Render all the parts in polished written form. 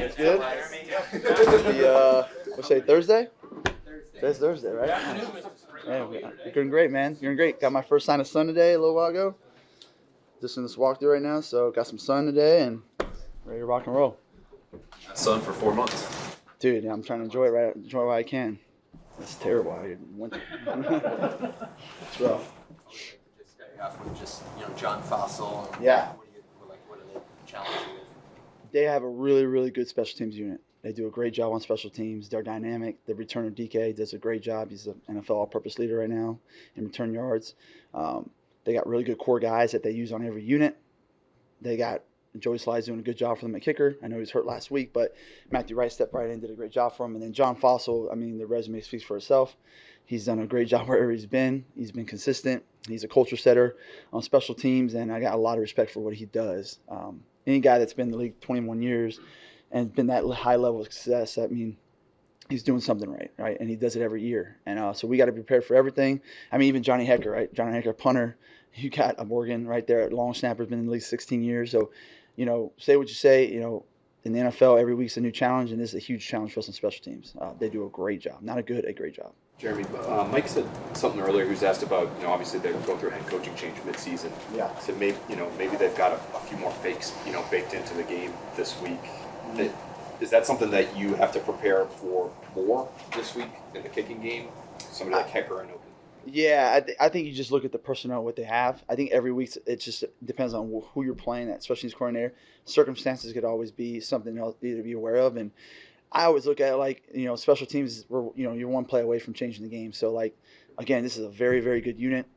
It's good. What's say Thursday? Today's Thursday, right? Man, you're doing great, man. You're doing great. Got my first sign of sun today a little while ago. Just in this walkthrough right now, so got some sun today and ready to rock and roll. Sun for 4 months. Dude, yeah, I'm trying to enjoy while I can. It's terrible out here in winter. It's rough. Just starting off with John Fossil. Yeah. What are they challenging with? They have a really, really good special teams unit. They do a great job on special teams. They're dynamic. The returner DK does a great job. He's an NFL all-purpose leader right now in return yards. They got really good core guys that they use on every unit. They got Joey Sly's doing a good job for them at kicker. I know he was hurt last week, but Matthew Wright stepped right in, did a great job for him. And then John Fossil, I mean, the resume speaks for itself. He's done a great job wherever he's been. He's been consistent. He's a culture setter on special teams, and I got a lot of respect for what he does. Any guy that's been in the league 21 years and been that high level of success, I mean, he's doing something right? And he does it every year. And so we got to be prepared for everything. I mean, even Johnny Hecker, right? Johnny Hecker, punter. You got a Morgan right there at long snapper, been in the league 16 years. So, say what you say, in the NFL, every week's a new challenge, and this is a huge challenge for us on special teams. They do a great job. Not a great job. Jeremy, Mike said something earlier. He was asked about, obviously they're going through a head coaching change mid-season. Yeah. So maybe they've got a few more fakes, baked into the game this week. Is that something that you have to prepare for more this week in the kicking game? Somebody like Hecker, I know. Yeah, I think you just look at the personnel, what they have. I think every week it just depends on who you're playing at, especially as coordinator. Circumstances could always be something else to be aware of. And I always look at it like, special teams, you're one play away from changing the game. So, again, this is a very, very good unit.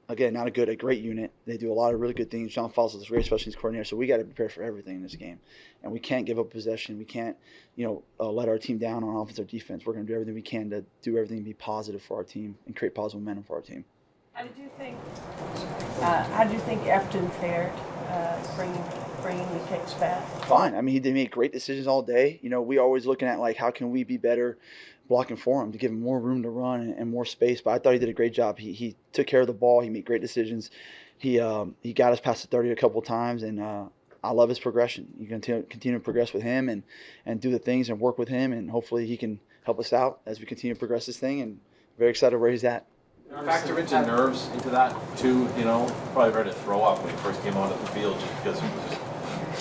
Again, not a great unit. They do a lot of really good things. John Fossil is a great special teams coordinator, so we got to prepare for everything in this game. And we can't give up possession. We can't, let our team down on offense or defense. We're going to do everything we can to do everything to be positive for our team and create positive momentum for our team. How did you think Efton fared bringing the kicks back? Fine. I mean, he made great decisions all day. We always looking at how can we be better blocking for him to give him more room to run and more space. But I thought he did a great job. He took care of the ball. He made great decisions. He got us past the 30 a couple of times, and I love his progression. You can continue to progress with him and do the things and work with him, and hopefully he can help us out as we continue to progress this thing. And very excited where he's at. Factor into nerves into that too. Probably ready to throw up when he first came onto the field just because he was just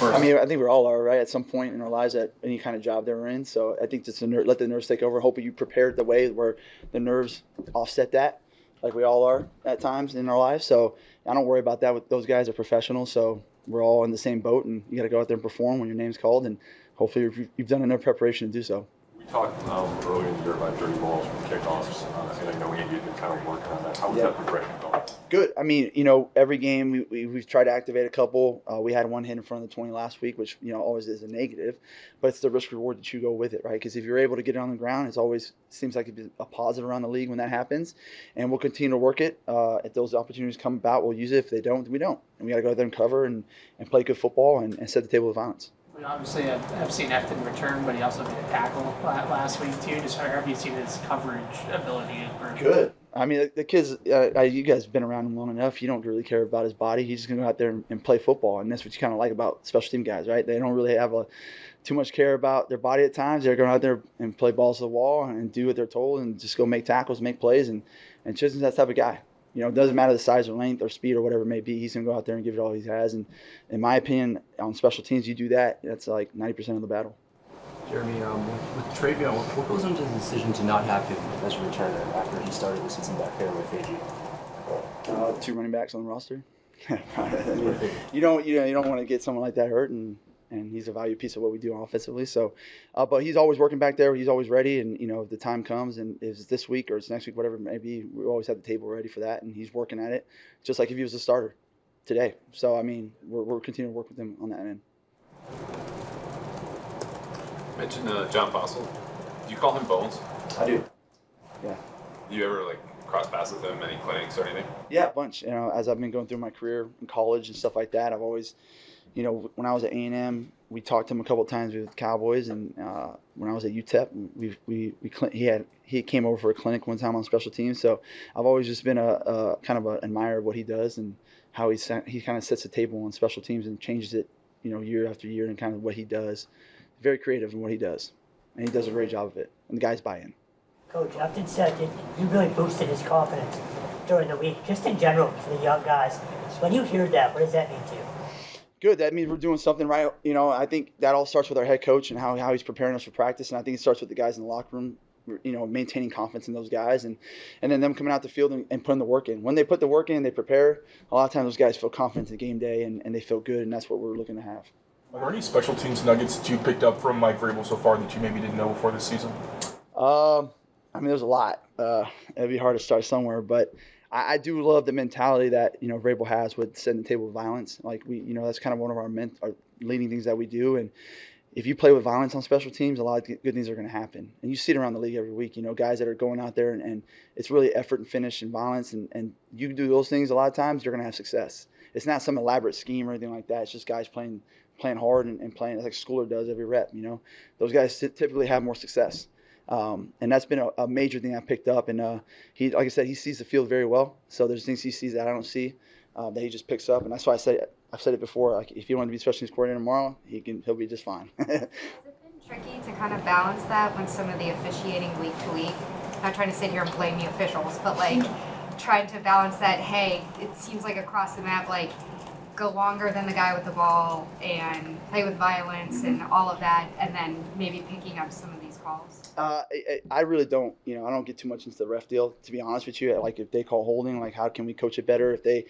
first. I mean, I think we all are, right, at some point in our lives at any kind of job that we're in. So I think just let the nerves take over. Hoping you prepared the way where the nerves offset that, like we all are at times in our lives. So I don't worry about that. With those guys are professionals, so we're all in the same boat, and you got to go out there and perform when your name's called, and hopefully you've done enough preparation to do so. We talked earlier in the year about dirty balls from kickoffs, and I know Andy had been kind of working on that. How was that progression going? Good. I mean, every game we've tried to activate a couple. We had one hit in front of the 20 last week, which always is a negative, but it's the risk reward that you go with it, right? Because if you're able to get it on the ground, it always seems like it's a positive around the league when that happens, and we'll continue to work it. If those opportunities come about, we'll use it. If they don't, we don't, and we got to go out there and cover and play good football and set the table of violence. Obviously, I've seen Efton return, but he also made a tackle last week too. Just how have you seen his coverage ability? Good. I mean, the kids, you guys have been around him long enough. You don't really care about his body. He's just going to go out there and play football, and that's what you kind of like about special team guys, right? They don't really have too much care about their body at times. They're going out there and play balls to the wall and do what they're told and just go make tackles, make plays, and Chisholm's that type of guy. It doesn't matter the size or length or speed or whatever it may be. He's going to go out there and give it all he has. And in my opinion, on special teams, you do that, that's like 90% of the battle. Jeremy, with Travion, what goes into the decision to not have him as a returner after he started the season back there with AG? 2 running backs on the roster. You don't want to get someone like that hurt, and he's a value piece of what we do offensively. So, but he's always working back there. He's always ready, and if the time comes, and if it's this week or it's next week, whatever it may be, we always have the table ready for that, and he's working at it, just like if he was a starter today. So, I mean, we're continuing to work with him on that end. Mentioned John Fossil. Do you call him Bones? I do. Yeah. Do you ever cross paths with him, any clinics or anything? Yeah, a bunch. As I've been going through my career in college and stuff like that, I've always, when I was at A&M, we talked to him a couple of times with Cowboys, and when I was at UTEP, he came over for a clinic one time on special teams. So I've always just been a kind of an admirer of what he does and how he kind of sets the table on special teams and changes it year after year and kind of what he does. Very creative in what he does, and he does a great job of it. And the guys buy in. Coach Upton said that you really boosted his confidence during the week, just in general for the young guys. When you hear that, what does that mean to you? Good. That means we're doing something right. I think that all starts with our head coach and how he's preparing us for practice. And I think it starts with the guys in the locker room, maintaining confidence in those guys and then them coming out the field and putting the work in. When they put the work in, they prepare. A lot of times those guys feel confident in game day and they feel good, and that's what we're looking to have. Are there any special teams nuggets that you picked up from Mike Vrabel so far that you maybe didn't know before this season? There's a lot. It'd be hard to start somewhere, but I do love the mentality that Vrabel has with setting the table with violence. Like that's kind of one of our leading things that we do. And if you play with violence on special teams, a lot of good things are going to happen. And you see it around the league every week. Guys that are going out there and it's really effort and finish and violence. And you do those things a lot of times, you're going to have success. It's not some elaborate scheme or anything like that. It's just guys playing hard and playing like Schooler does every rep. Those guys typically have more success. And that's been a major thing I picked up. And he, like I said, he sees the field very well. So there's things he sees that I don't see that he just picks up. And that's why I've said it before. Like if you want to be special teams coordinator tomorrow, he'll be just fine. Has it been tricky to kind of balance that when some of the officiating week to week? Not trying to sit here and blame the officials, but trying to balance that. Hey, it seems like across the map, go longer than the guy with the ball and play with violence and all of that, and then maybe picking up some of these calls. I really don't, I don't get too much into the ref deal, to be honest with you. Like if they call holding, how can we coach it better? If they,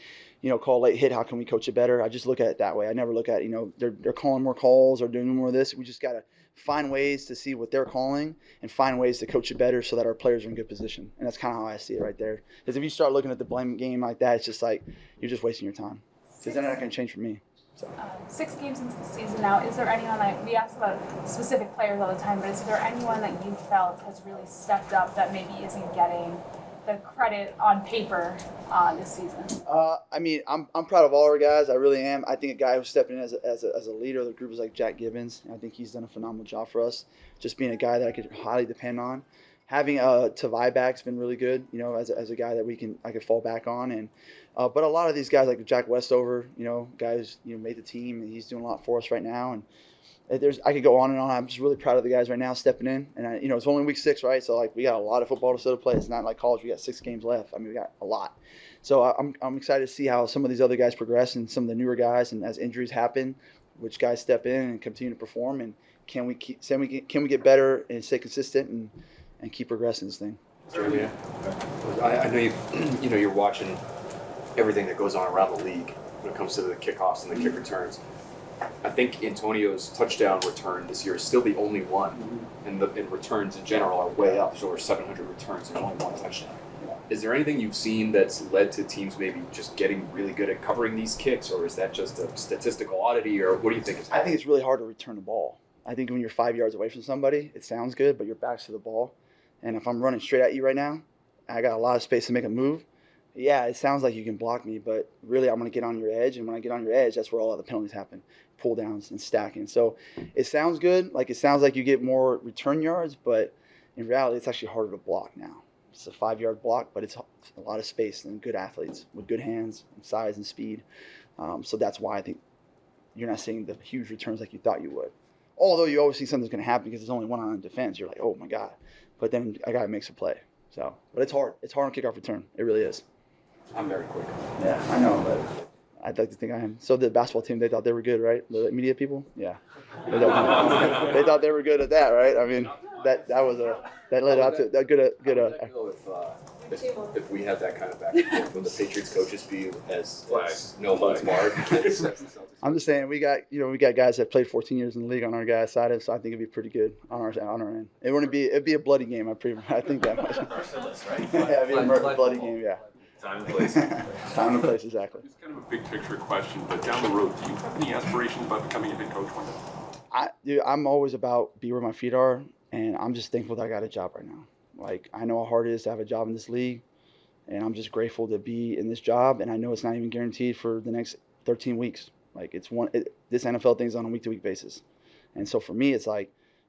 call late hit, how can we coach it better? I just look at it that way. I never look at, they're calling more calls or doing more of this. We just got to find ways to see what they're calling and find ways to coach it better so that our players are in good position. And that's kind of how I see it right there. Because if you start looking at the blame game like that, it's just you're just wasting your time. Because they're not going to change for me. So. 6 games into the season now, is there anyone we ask about specific players all the time, but is there anyone that you felt has really stepped up that maybe isn't getting the credit on paper this season? I'm proud of all our guys. I really am. I think a guy who's stepping in as a leader of the group is like Jack Gibbons. I think he's done a phenomenal job for us, just being a guy that I could highly depend on. Having Tavai back's been really good, as a guy that I could fall back on. And but a lot of these guys like Jack Westover, guys made the team and he's doing a lot for us right now. And I could go on and on. I'm just really proud of the guys right now stepping in. And it's only week 6, right? So we got a lot of football to still play. It's not like college. We got 6 games left. We got a lot. So I'm excited to see how some of these other guys progress and some of the newer guys. And as injuries happen, which guys step in and continue to perform. And can we get better and stay consistent and keep progressing this thing? Jeremy, I know you're watching everything that goes on around the league when it comes to the kickoffs and the kick returns. I think Antonio's touchdown return this year is still the only one, and returns in general are way up. So over 700 returns and only 1 touchdown. Is there anything you've seen that's led to teams maybe just getting really good at covering these kicks, or is that just a statistical oddity, or what do you think is happening? I think it's really hard to return the ball. I think when you're 5 yards away from somebody, it sounds good, but your back's to the ball. And if I'm running straight at you right now, I got a lot of space to make a move. Yeah, it sounds like you can block me, but really I'm going to get on your edge. And when I get on your edge, that's where all the penalties happen, pull downs and stacking. So it sounds good. It sounds like you get more return yards, but in reality, it's actually harder to block now. It's a 5-yard block, but it's a lot of space and good athletes with good hands and size and speed. So that's why I think you're not seeing the huge returns like you thought you would. Although you always see something's going to happen because there's only one on defense. You're like, oh my God. But then a guy makes a play. So, but it's hard. It's hard on kickoff return. It really is. I'm very quick. Yeah, I know, but I'd like to think I am. So the basketball team, they thought they were good, right? The media people? Yeah. They thought they were good at that, right? That led out to a good. If we had that kind of back and forth, would the Patriots coaches be as no holds barred? I'm just saying we got guys that played 14 years in the league on our guys' side, so I think it'd be pretty good on our end. It'd be a bloody game. I think that much. Yeah, it'd be a bloody game. Yeah. Time and place. Time and place, exactly. It's kind of a big picture question, but down the road, do you have any aspirations about becoming a head coach one day? I'm always about be where my feet are, and I'm just thankful that I got a job right now. I know how hard it is to have a job in this league, and I'm just grateful to be in this job, and I know it's not even guaranteed for the next 13 weeks. This NFL thing's on a week-to-week basis. And so for me, it's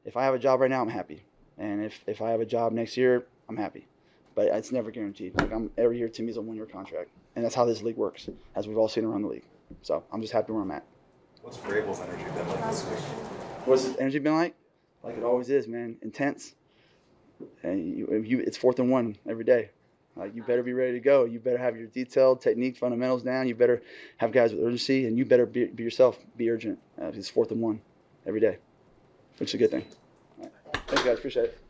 if I have a job right now, I'm happy. And if I have a job next year, I'm happy. But it's never guaranteed. Every year to me is a 1-year contract. And that's how this league works, as we've all seen around the league. So I'm just happy where I'm at. What's Vrabel's energy been like this week? What's his energy been like? Like it always is, man. Intense. And it's 4th and 1 every day. You better be ready to go. You better have your detailed technique fundamentals down. You better have guys with urgency, and you better be yourself. Be urgent. It's 4th and 1 every day, which is a good thing. All right. Thanks, guys. Appreciate it.